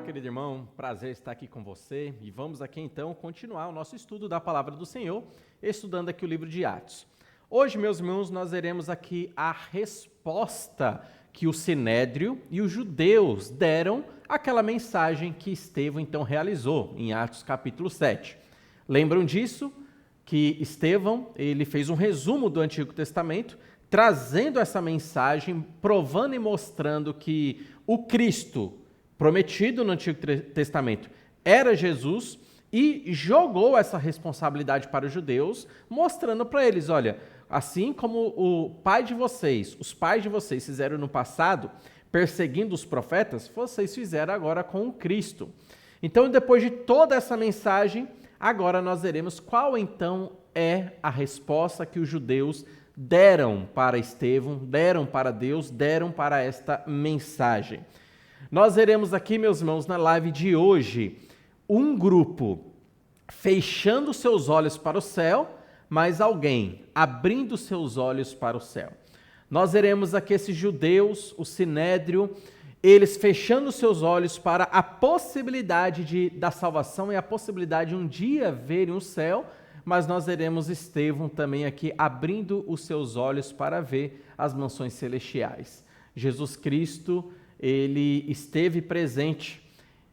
querido irmão, prazer estar aqui com você e vamos aqui então continuar o nosso estudo da Palavra do Senhor, estudando aqui o livro de Atos. Hoje, meus irmãos, nós veremos aqui a resposta que o Sinédrio e os judeus deram àquela mensagem que Estevão então realizou em Atos capítulo 7. Lembram disso? Que Estevão, ele fez um resumo do Antigo Testamento, trazendo essa mensagem, provando e mostrando que o Cristo prometido no Antigo Testamento era Jesus e jogou essa responsabilidade para os judeus, mostrando para eles, olha, assim como os pais de vocês fizeram no passado, perseguindo os profetas, vocês fizeram agora com o Cristo. Então, depois de toda essa mensagem, agora nós veremos qual então é a resposta que os judeus deram para Estevão, deram para Deus, deram para esta mensagem. Nós veremos aqui, meus irmãos, na live de hoje, um grupo fechando seus olhos para o céu, mas alguém abrindo seus olhos para o céu. Nós veremos aqui esses judeus, o Sinédrio, eles fechando seus olhos para a possibilidade da salvação e a possibilidade de um dia verem o céu, mas nós veremos Estevão também aqui abrindo os seus olhos para ver as mansões celestiais. Jesus Cristo, ele esteve presente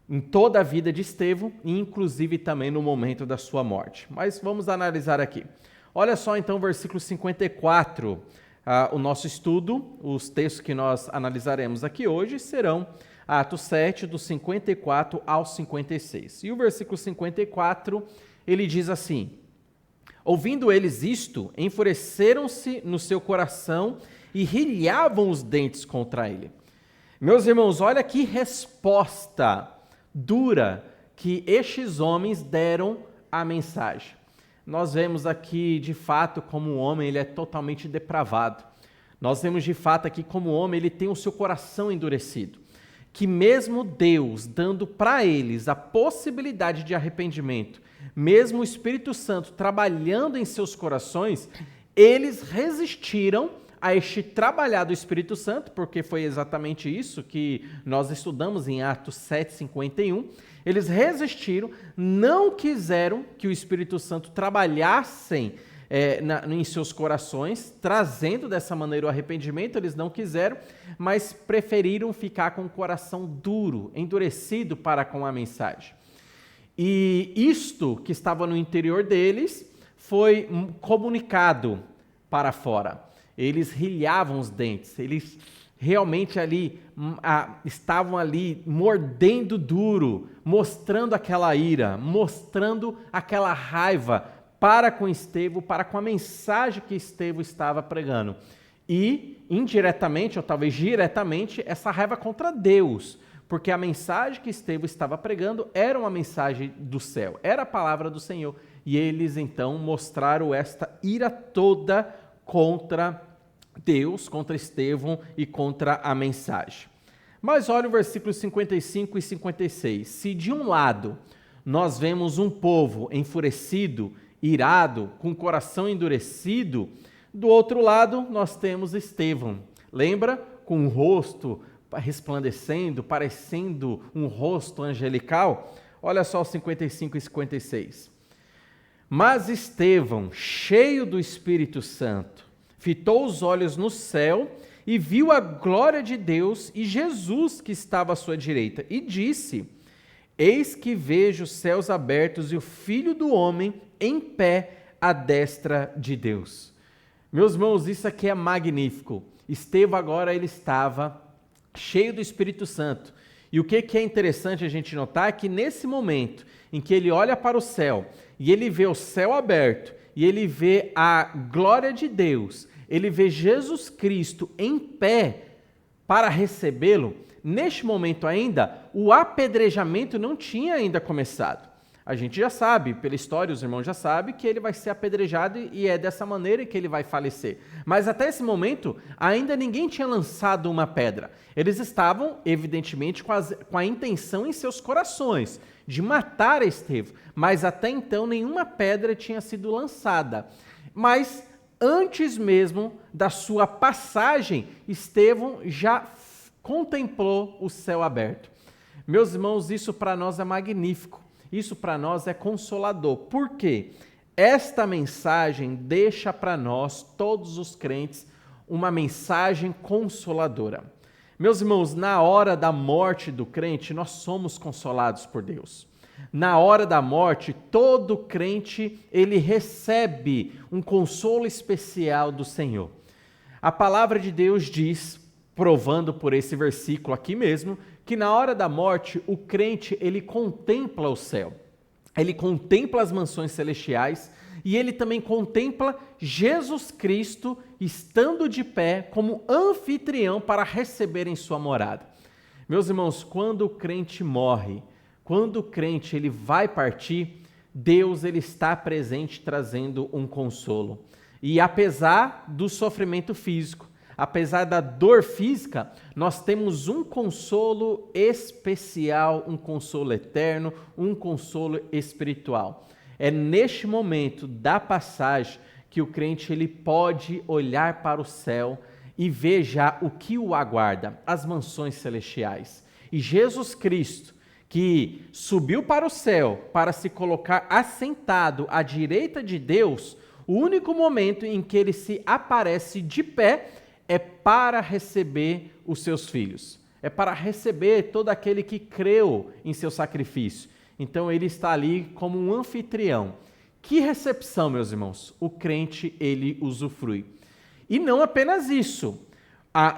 em toda a vida de Estevão, e inclusive também no momento da sua morte. Mas vamos analisar aqui. Olha só então o versículo 54, o nosso estudo, os textos que nós analisaremos aqui hoje serão Atos 7, do 54 ao 56. E o versículo 54, ele diz assim: ouvindo eles isto, enfureceram-se no seu coração e rilhavam os dentes contra ele. Meus irmãos, olha que resposta dura que estes homens deram à mensagem. Nós vemos aqui, de fato, como o homem ele é totalmente depravado. Nós vemos, de fato, aqui como o homem ele tem o seu coração endurecido. Que mesmo Deus dando para eles a possibilidade de arrependimento, mesmo o Espírito Santo trabalhando em seus corações, eles resistiram a este trabalhar do Espírito Santo, porque foi exatamente isso que nós estudamos em Atos 7:51. Eles resistiram, não quiseram que o Espírito Santo trabalhasse em seus corações, trazendo dessa maneira o arrependimento, eles não quiseram, mas preferiram ficar com o coração duro, endurecido para com a mensagem. E isto que estava no interior deles foi comunicado para fora. Eles rilhavam os dentes, eles realmente ali estavam ali mordendo duro, mostrando aquela ira, mostrando aquela raiva para com Estevão, para com a mensagem que Estevão estava pregando. E indiretamente, ou talvez diretamente, essa raiva contra Deus, porque a mensagem que Estevão estava pregando era uma mensagem do céu, era a palavra do Senhor. E eles então mostraram esta ira toda contra Deus, contra Estevão e contra a mensagem. Mas olha o versículo 55 e 56. Se de um lado nós vemos um povo enfurecido, irado, com o coração endurecido, do outro lado nós temos Estevão. Lembra? Com o rosto resplandecendo, parecendo um rosto angelical. Olha só os 55 e 56. Mas Estevão, cheio do Espírito Santo, fitou os olhos no céu e viu a glória de Deus e Jesus que estava à sua direita, e disse: eis que vejo os céus abertos e o Filho do Homem em pé à destra de Deus. Meus irmãos, isso aqui é magnífico. Estevão agora ele estava cheio do Espírito Santo. E o que é interessante a gente notar é que nesse momento em que ele olha para o céu e ele vê o céu aberto e ele vê a glória de Deus, ele vê Jesus Cristo em pé para recebê-lo, neste momento ainda, o apedrejamento não tinha ainda começado. A gente já sabe, pela história, os irmãos já sabem que ele vai ser apedrejado e é dessa maneira que ele vai falecer. Mas até esse momento, ainda ninguém tinha lançado uma pedra. Eles estavam, evidentemente, com a intenção em seus corações de matar Estevão, mas até então nenhuma pedra tinha sido lançada. Mas antes mesmo da sua passagem, Estevão já contemplou o céu aberto. Meus irmãos, isso para nós é magnífico, isso para nós é consolador. Por quê? Esta mensagem deixa para nós, todos os crentes, uma mensagem consoladora. Meus irmãos, na hora da morte do crente, nós somos consolados por Deus. Na hora da morte, todo crente, ele recebe um consolo especial do Senhor. A palavra de Deus diz, provando por esse versículo aqui mesmo, que na hora da morte, o crente, ele contempla o céu. Ele contempla as mansões celestiais e ele também contempla Jesus Cristo estando de pé como anfitrião para receber em sua morada. Meus irmãos, quando o crente morre, quando o crente ele vai partir, Deus ele está presente trazendo um consolo. E apesar do sofrimento físico, apesar da dor física, nós temos um consolo especial, um consolo eterno, um consolo espiritual. É neste momento da passagem que o crente ele pode olhar para o céu e ver já o que o aguarda, as mansões celestiais. E Jesus Cristo, que subiu para o céu para se colocar assentado à direita de Deus, o único momento em que ele se aparece de pé é para receber os seus filhos. É para receber todo aquele que creu em seu sacrifício. Então ele está ali como um anfitrião. Que recepção, meus irmãos, o crente ele usufrui. E não apenas isso.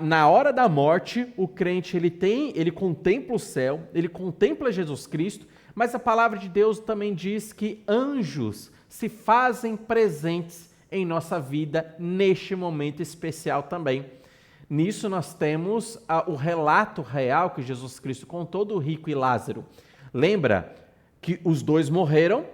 Na hora da morte, o crente ele contempla o céu, ele contempla Jesus Cristo, mas a palavra de Deus também diz que anjos se fazem presentes em nossa vida neste momento especial também. Nisso nós temos o relato real que Jesus Cristo contou do rico e Lázaro. Lembra que os dois morreram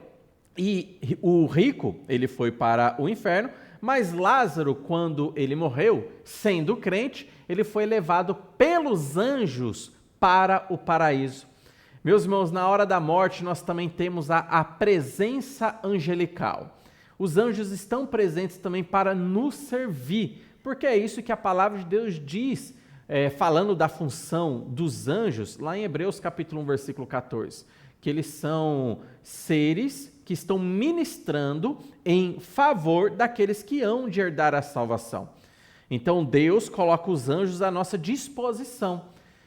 e o rico ele foi para o inferno, mas Lázaro, quando ele morreu, sendo crente, ele foi levado pelos anjos para o paraíso. Meus irmãos, na hora da morte nós também temos a presença angelical. Os anjos estão presentes também para nos servir, porque é isso que a palavra de Deus diz, falando da função dos anjos, lá em Hebreus capítulo 1, versículo 14, que eles são seres que estão ministrando em favor daqueles que hão de herdar a salvação. Então Deus coloca os anjos à nossa disposição.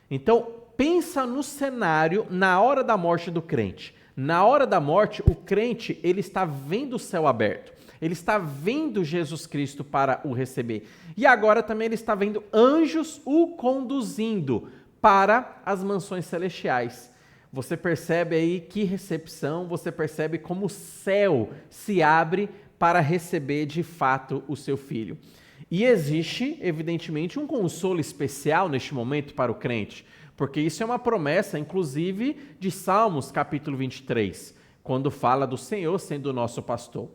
Então pensa no cenário na hora da morte do crente. Na hora da morte, o crente ele está vendo o céu aberto. Ele está vendo Jesus Cristo para o receber. E agora também ele está vendo anjos o conduzindo para as mansões celestiais. Você percebe aí que recepção, você percebe como o céu se abre para receber de fato o seu filho. E existe, evidentemente, um consolo especial neste momento para o crente, porque isso é uma promessa, inclusive, de Salmos capítulo 23, quando fala do Senhor sendo o nosso pastor.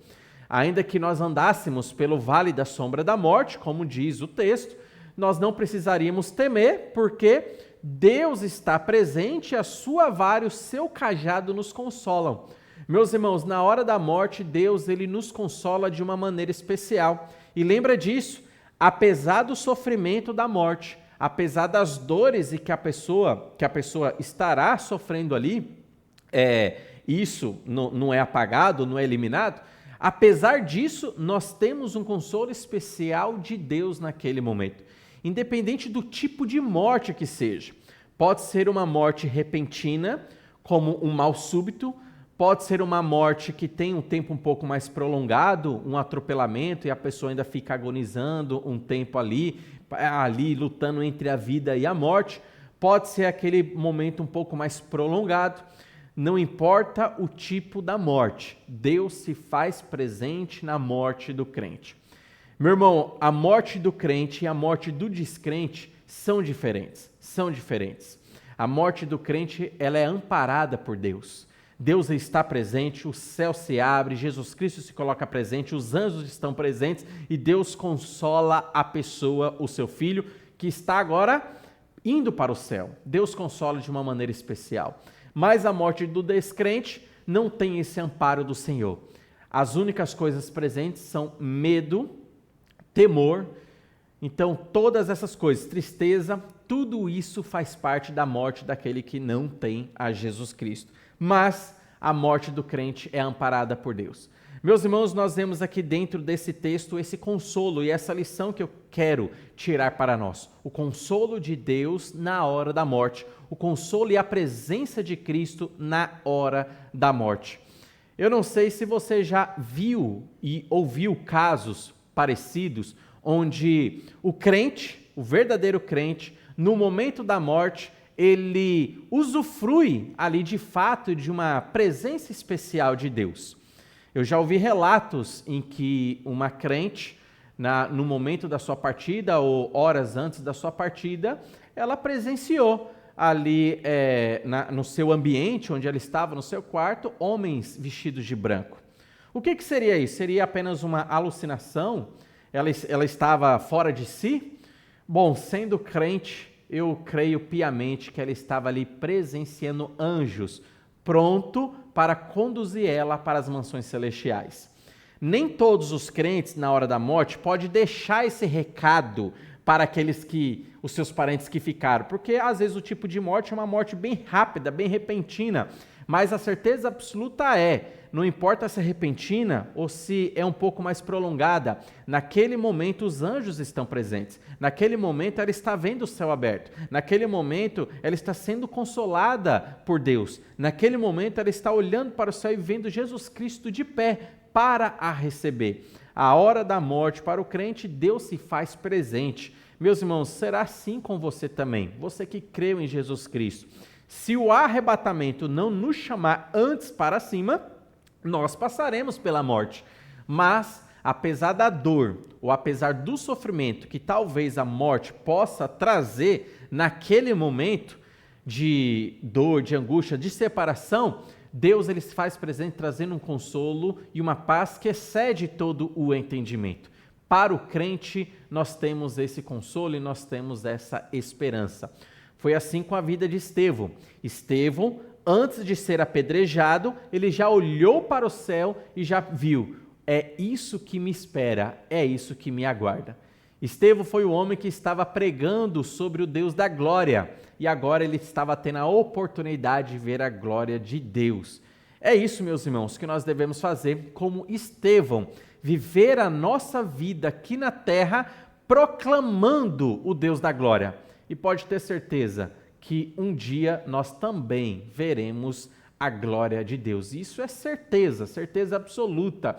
Ainda que nós andássemos pelo vale da sombra da morte, como diz o texto, nós não precisaríamos temer, porque Deus está presente, a sua vara e o seu cajado nos consolam. Meus irmãos, na hora da morte, Deus ele nos consola de uma maneira especial. E lembra disso, apesar do sofrimento da morte, apesar das dores e que a pessoa estará sofrendo ali, isso não é apagado, não é eliminado. Apesar disso, nós temos um consolo especial de Deus naquele momento. Independente do tipo de morte que seja. Pode ser uma morte repentina, como um mal súbito, pode ser uma morte que tem um tempo um pouco mais prolongado, um atropelamento e a pessoa ainda fica agonizando um tempo ali lutando entre a vida e a morte. Pode ser aquele momento um pouco mais prolongado. Não importa o tipo da morte, Deus se faz presente na morte do crente. Meu irmão, a morte do crente e a morte do descrente são diferentes, A morte do crente, ela é amparada por Deus. Deus está presente, o céu se abre, Jesus Cristo se coloca presente, os anjos estão presentes e Deus consola a pessoa, o seu filho, que está agora indo para o céu. Deus consola de uma maneira especial. Mas a morte do descrente não tem esse amparo do Senhor. As únicas coisas presentes são medo, temor. Então, todas essas coisas, tristeza, tudo isso faz parte da morte daquele que não tem a Jesus Cristo. Mas a morte do crente é amparada por Deus. Meus irmãos, nós vemos aqui dentro desse texto esse consolo e essa lição que eu quero tirar para nós. O consolo de Deus na hora da morte. O consolo e a presença de Cristo na hora da morte. Eu não sei se você já viu e ouviu casos parecidos onde o crente, o verdadeiro crente, no momento da morte, ele usufrui ali de fato de uma presença especial de Deus. Eu já ouvi relatos em que uma crente, no momento da sua partida ou horas antes da sua partida, ela presenciou ali no seu ambiente, onde ela estava, no seu quarto, homens vestidos de branco. O que seria isso? Seria apenas uma alucinação? Ela estava fora de si? Bom, sendo crente, eu creio piamente que ela estava ali presenciando anjos, pronto para conduzir ela para as mansões celestiais. Nem todos os crentes, na hora da morte, podem deixar esse recado para os seus parentes que ficaram, porque às vezes o tipo de morte é uma morte bem rápida, bem repentina, mas a certeza absoluta não importa se é repentina ou se é um pouco mais prolongada, naquele momento os anjos estão presentes, naquele momento ela está vendo o céu aberto, naquele momento ela está sendo consolada por Deus, naquele momento ela está olhando para o céu e vendo Jesus Cristo de pé para a receber. A hora da morte para o crente, Deus se faz presente. Meus irmãos, será assim com você também, você que creu em Jesus Cristo. Se o arrebatamento não nos chamar antes para cima, nós passaremos pela morte. Mas, apesar da dor, ou apesar do sofrimento que talvez a morte possa trazer naquele momento de dor, de angústia, de separação, Deus ele se faz presente trazendo um consolo e uma paz que excede todo o entendimento. Para o crente, nós temos esse consolo e nós temos essa esperança. Foi assim com a vida de Estevão. Estevão, antes de ser apedrejado, ele já olhou para o céu e já viu, é isso que me espera, é isso que me aguarda. Estevão foi o homem que estava pregando sobre o Deus da glória e agora ele estava tendo a oportunidade de ver a glória de Deus. É isso, meus irmãos, que nós devemos fazer como Estevão, viver a nossa vida aqui na terra proclamando o Deus da glória. E pode ter certeza que um dia nós também veremos a glória de Deus. Isso é certeza, certeza absoluta.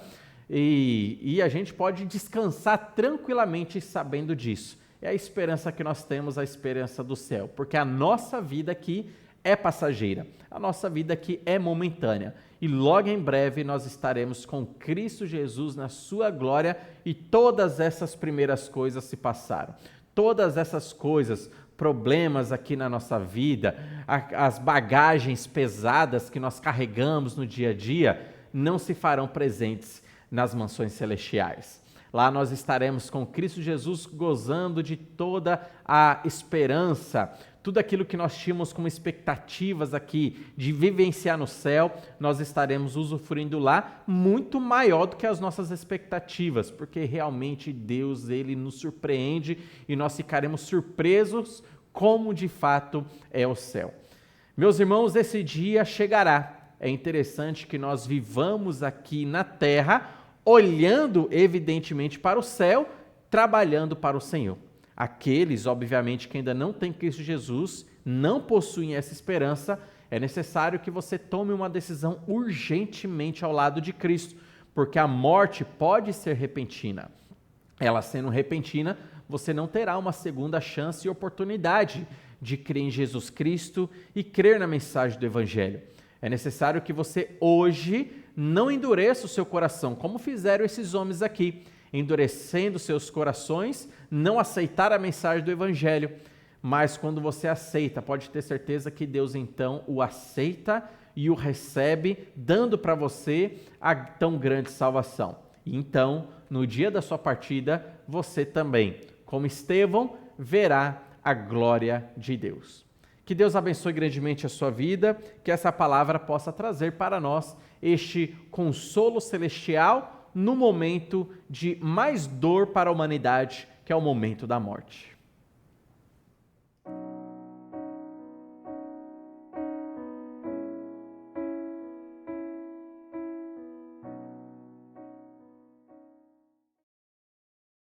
E a gente pode descansar tranquilamente sabendo disso. É a esperança que nós temos, a esperança do céu, porque a nossa vida aqui é passageira, a nossa vida aqui é momentânea. E logo em breve nós estaremos com Cristo Jesus na sua glória e todas essas primeiras coisas se passaram. Todas essas coisas, problemas aqui na nossa vida, as bagagens pesadas que nós carregamos no dia a dia, não se farão presentes nas mansões celestiais. Lá nós estaremos com Cristo Jesus gozando de toda a esperança, tudo aquilo que nós tínhamos como expectativas aqui de vivenciar no céu, nós estaremos usufruindo lá muito maior do que as nossas expectativas, porque realmente Deus, ele nos surpreende e nós ficaremos surpresos como de fato é o céu. Meus irmãos, esse dia chegará. É interessante que nós vivamos aqui na terra, olhando evidentemente para o céu, trabalhando para o Senhor. Aqueles, obviamente, que ainda não têm Cristo Jesus, não possuem essa esperança, é necessário que você tome uma decisão urgentemente ao lado de Cristo, porque a morte pode ser repentina. Ela sendo repentina, você não terá uma segunda chance e oportunidade de crer em Jesus Cristo e crer na mensagem do Evangelho. É necessário que você hoje não endureça o seu coração, como fizeram esses homens aqui, endurecendo seus corações, não aceitar a mensagem do Evangelho. Mas quando você aceita, pode ter certeza que Deus então o aceita e o recebe, dando para você a tão grande salvação. E então, no dia da sua partida, você também, como Estevão, verá a glória de Deus. Que Deus abençoe grandemente a sua vida, que essa palavra possa trazer para nós este consolo celestial no momento de mais dor para a humanidade, que é o momento da morte.